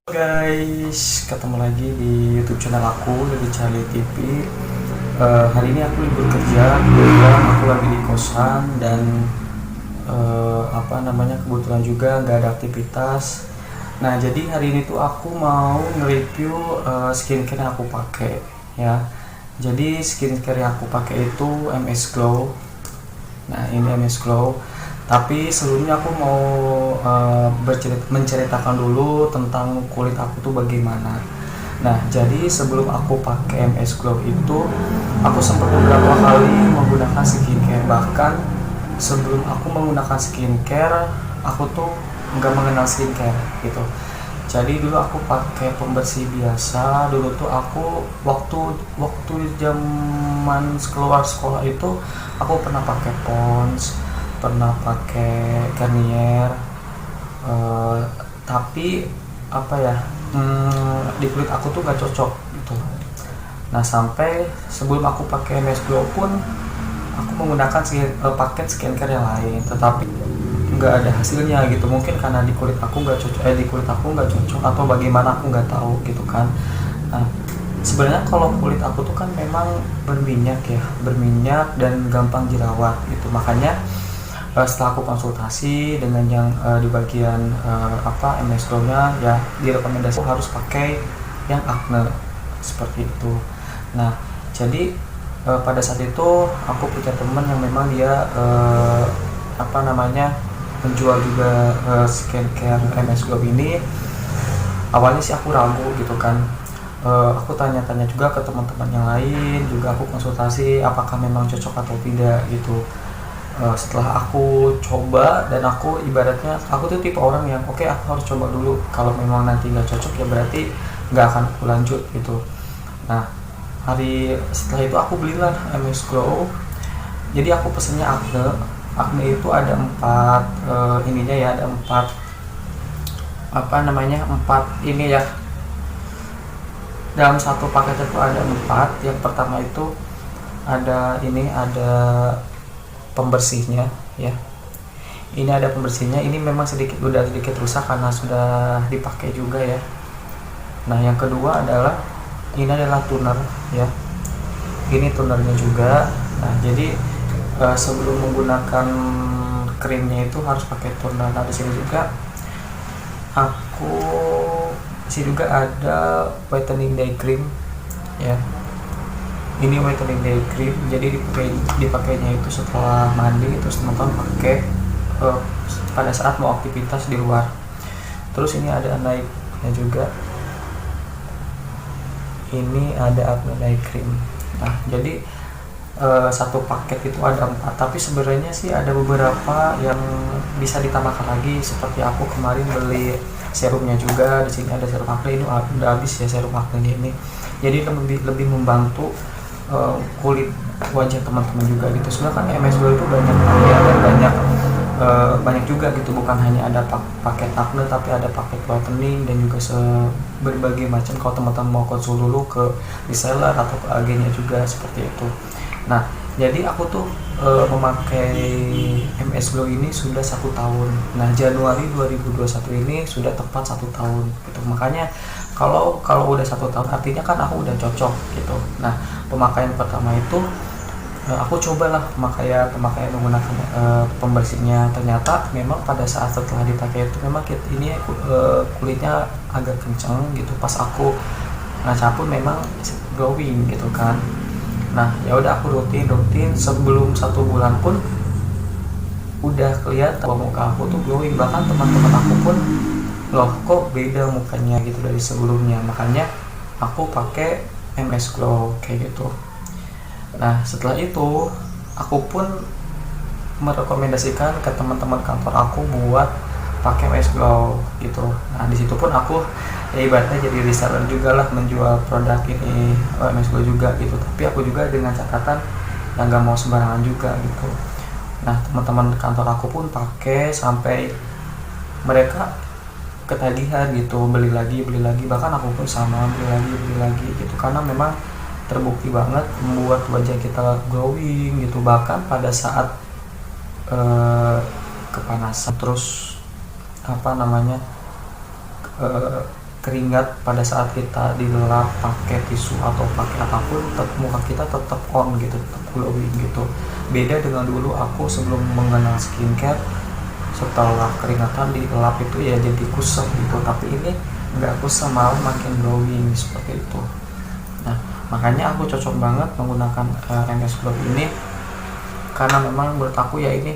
Guys, ketemu lagi di YouTube channel aku dari Charlie TV. Hari ini aku libur kerja, kebetulan aku lagi di kosan dan kebetulan juga nggak ada aktivitas. Nah, jadi hari ini tuh aku mau nge-review skincare yang aku pakai, ya. Jadi skincare yang aku pakai itu MS Glow. Nah, ini MS Glow. Tapi sebelumnya aku mau menceritakan dulu tentang kulit aku tuh bagaimana. Nah, jadi sebelum aku pakai MS Glow itu, aku sempat beberapa kali menggunakan skincare. Bahkan sebelum aku menggunakan skincare, aku tuh nggak mengenal skincare gitu. Jadi dulu aku pakai pembersih biasa. Dulu tuh aku waktu zaman keluar sekolah itu, aku pernah pakai Pond's, pernah pakai Garnier, tapi di kulit aku tuh gak cocok gitu. Nah, sampai sebelum aku pakai MS Glow pun aku menggunakan paket skincare yang lain, tetapi nggak ada hasilnya gitu. Mungkin karena di kulit aku nggak cocok atau bagaimana, aku nggak tahu gitu kan. Nah, sebenarnya kalau kulit aku tuh kan memang berminyak dan gampang jerawat gitu. Makanya setelah aku konsultasi dengan yang di bagian MS Glow-nya, ya direkomendasi harus pakai yang acne seperti itu. Nah, jadi pada saat itu aku punya teman yang memang dia menjual juga skincare MS Glow ini. Awalnya sih aku ragu gitu kan. Aku tanya-tanya juga ke teman-teman yang lain, juga aku konsultasi apakah memang cocok atau tidak gitu. Setelah aku coba, dan aku ibaratnya aku tuh tipe orang yang oke, aku harus coba dulu. Kalau memang nanti nggak cocok, ya berarti nggak akan aku lanjut gitu. Nah, setelah itu aku belilah MS Glow. Jadi aku pesennya acne itu ada empat empat ini ya. Dalam satu paket itu ada empat. Yang pertama itu ada pembersihnya ya. Ini ada pembersihnya. Ini memang udah sedikit rusak karena sudah dipakai juga ya. Nah, yang kedua adalah toner ya. Ini tonernya juga. Nah, jadi sebelum menggunakan krimnya itu harus pakai toner. Nah, di sini juga ada whitening day cream ya. Ini whitening day cream, jadi dipakainya itu setelah mandi, terus teman-teman pakai pada saat mau aktivitas di luar. Terus ini ada naiknya juga. Ini ada acne day cream. Nah, jadi satu paket itu ada 4, tapi sebenarnya sih ada beberapa yang bisa ditambahkan lagi. Seperti aku kemarin beli serumnya juga. Di sini ada serum acne, ini udah habis ya serum acne ini. Jadi lebih membantu kulit wajah teman-teman juga gitu. Sebenarnya kan MS Glow itu banyak ya, dan banyak juga gitu, bukan hanya ada paket acne, tapi ada paket whitening dan juga berbagai macam. Kalau teman-teman mau konsul dulu ke reseller atau ke agennya juga seperti itu. Nah, jadi aku tuh memakai MS Glow ini sudah 1 tahun. Nah, Januari 2021 ini sudah tepat 1 tahun gitu. Makanya kalau udah 1 tahun, artinya kan aku udah cocok gitu. Nah, pemakaian pertama itu aku cobalah pemakaian menggunakan pembersihnya. Ternyata memang pada saat setelah dipakai itu memang kulitnya agak kenceng gitu. Pas aku ngaca pun memang glowing gitu kan. Nah, ya udah aku rutin sebelum 1 bulan pun udah kelihatan bahwa muka aku tuh glowing. Bahkan teman-teman aku pun, loh kok beda mukanya gitu dari sebelumnya. Makanya aku pakai MS Glow kayak gitu. Nah, setelah itu aku pun merekomendasikan ke teman-teman kantor aku buat pakai MS Glow gitu. Nah, di situ pun aku ya ibaratnya jadi reseller juga lah, menjual produk ini MS Glow juga gitu. Tapi aku juga dengan catatan yang nggak mau sembarangan juga gitu. Nah, teman-teman kantor aku pun pakai sampai mereka ketagihan gitu, beli lagi. Bahkan aku pun sama beli lagi gitu, karena memang terbukti banget membuat wajah kita glowing gitu. Bahkan pada saat kepanasan, terus keringat pada saat kita dilap pakai tisu atau pakai apapun, muka kita tetap on gitu, tetap glowing gitu. Beda dengan dulu aku sebelum mengenal skincare, setelah keringatan dilap itu ya jadi kusam gitu, tapi ini nggak kusam, malah makin glowing seperti itu. Nah, makanya aku cocok banget menggunakan MS Glow ini, karena memang menurut aku ya ini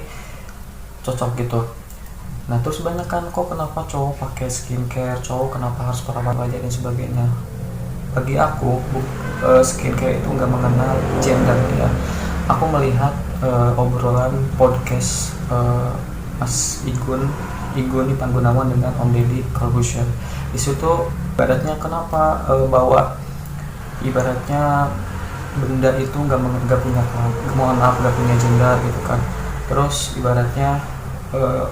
cocok gitu. Nah, terus banyak kan, kok kenapa cowok pakai skincare, cowok kenapa harus perawat wajah dan sebagainya. Bagi aku skincare itu nggak mengenal gender ya. Aku melihat obrolan podcast Mas Igun Ipan Gunawan dengan Om Deddy Corbuzier. Di situ ibaratnya kenapa bahwa ibaratnya benda itu nggak punya, mohon maaf, nggak punya gender gitu kan. Terus ibaratnya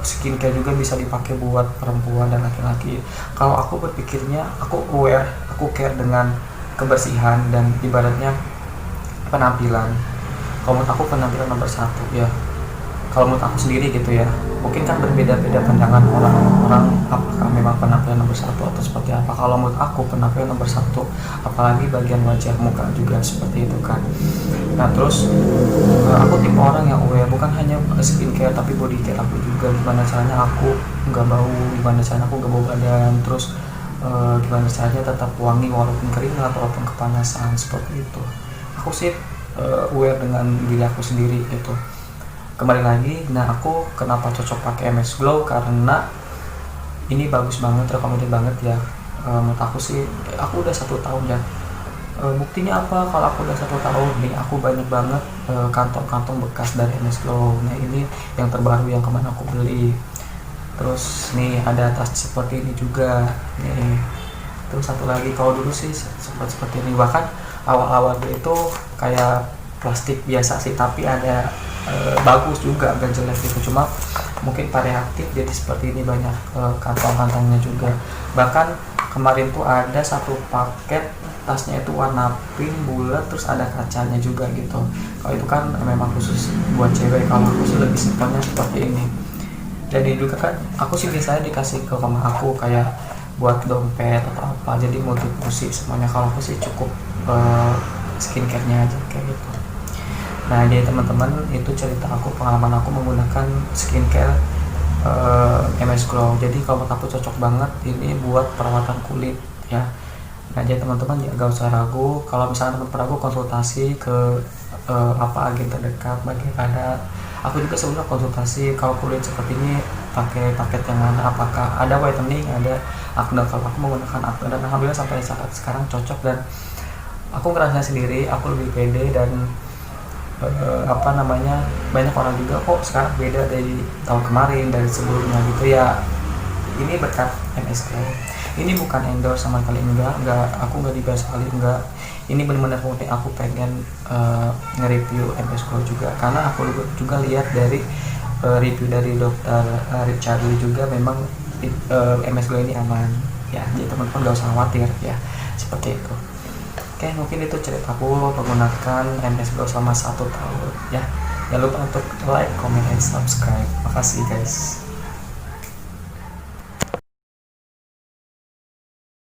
skincare juga bisa dipakai buat perempuan dan laki-laki. Kalau aku berpikirnya, aku aware, aku care dengan kebersihan dan ibaratnya penampilan. Kalau menurut aku penampilan nomor satu ya. Kalau menurut aku sendiri gitu ya, mungkin kan berbeda-beda pandangan orang apakah memang penampilan nomor satu atau seperti apa. Kalau menurut aku penampilan nomor satu, apalagi bagian wajah, muka juga seperti itu kan. Nah, terus aku tipe orang yang aware, bukan hanya skincare tapi body care aku juga. Gimana caranya aku nggak bau, gimana caranya aku nggak bau badan, terus gimana caranya tetap wangi walaupun kering atau walaupun kepanasan, seperti itu. Aku sih aware dengan diri aku sendiri gitu. Kembali lagi, nah aku kenapa cocok pakai MS Glow, karena ini bagus banget, recommended banget ya. Menurut aku sih, aku udah 1 tahun ya. Buktinya apa kalau aku udah 1 tahun nih, aku banyak banget kantong-kantong bekas dari MS Glow. Nah, ini yang terbaru yang kemarin aku beli. Terus nih ada tas seperti ini juga nih. Terus satu lagi, kalau dulu sih seperti ini, bahkan awal-awal itu kayak plastik biasa sih, tapi ada bagus juga, gak jelek gitu, cuma mungkin variatif jadi seperti ini, banyak kantong-kantongnya juga. Bahkan kemarin tuh ada satu paket tasnya itu warna pink bulat, terus ada kacanya juga gitu. Kalau itu kan memang khusus buat cewek, kalau aku sih lebih simpelnya seperti ini. Jadi juga kan aku sih biasanya dikasih ke mama aku kayak buat dompet atau apa, jadi multifungsi semuanya. Kalau aku sih cukup skincare-nya aja kayak gitu. Nah, jadi teman-teman, itu cerita aku, pengalaman aku menggunakan skincare MS Glow. Jadi kalau menurut aku cocok banget ini buat perawatan kulit ya. Nah, jadi teman-teman ya gak usah ragu. Kalau misalnya teman-teman ragu, konsultasi ke agen terdekat bagaimana. Aku juga sebelumnya konsultasi kalau kulit seperti ini pakai paket yang mana, apakah ada whitening, ada acne. Kalau aku menggunakan acne, dan alhamdulillah sampai saat sekarang cocok, dan aku ngerasa sendiri aku lebih pede, dan banyak orang juga kok sekarang beda dari tahun kemarin, dari sebelumnya gitu ya. Ini berkat MS Glow. Ini bukan endorse sama kali, enggak, aku nggak dibayar sekali, enggak. Ini benar-benar murni aku pengen nge-review MS Glow juga, karena aku juga lihat dari review dari dokter Richard Lee juga, memang MS Glow ini aman ya. Jadi teman-teman gak usah khawatir ya, seperti itu. Oke, mungkin itu ceritaku menggunakan MS Glow selama 1 tahun ya. Jangan lupa untuk like, comment, and subscribe. Makasih guys.